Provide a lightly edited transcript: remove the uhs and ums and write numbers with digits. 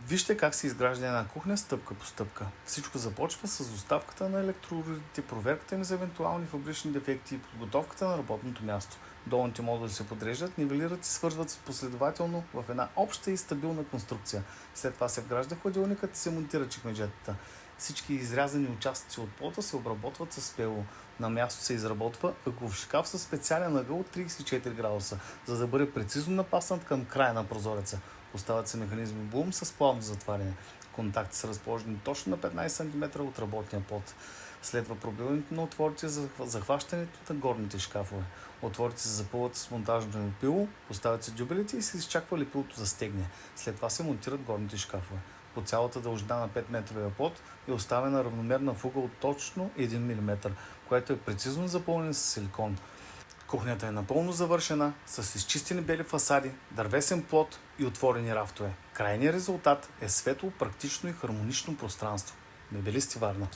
Вижте как се изгражда една кухня стъпка по стъпка. Всичко започва с доставката на електроуредите, проверката им за евентуални фабрични дефекти и подготовката на работното място. Долните модули се подреждат, нивелират и свързват последователно в една обща и стабилна конструкция. След това се вгражда хладилникът и се монтира чекмеджетата. Всички изрязани участъци от плота се обработват с пело. На място се изработва ъглов шкаф със специален ъгъл от 34 градуса, за да бъде прецизно напаснат към края на прозореца. Поставят се механизми Блум с плавно затваряне. Контакти са разположени точно на 15 см от работния плот. Следва пробиването на отворите за захващането на горните шкафове. Отворите се запълват с монтажното лепило, поставят се дюбелите и се изчаква лепилото да стегне. След това се монтират горните шкафове. По цялата дължина на 5-метровия плот е оставена равномерна фуга от точно 1 мм, която е прецизно запълнена с силикон. Кухнята е напълно завършена, с изчистени бели фасади, дървесен плот и отворени рафтове. Крайният резултат е светло, практично и хармонично пространство. Мебелисти Варна.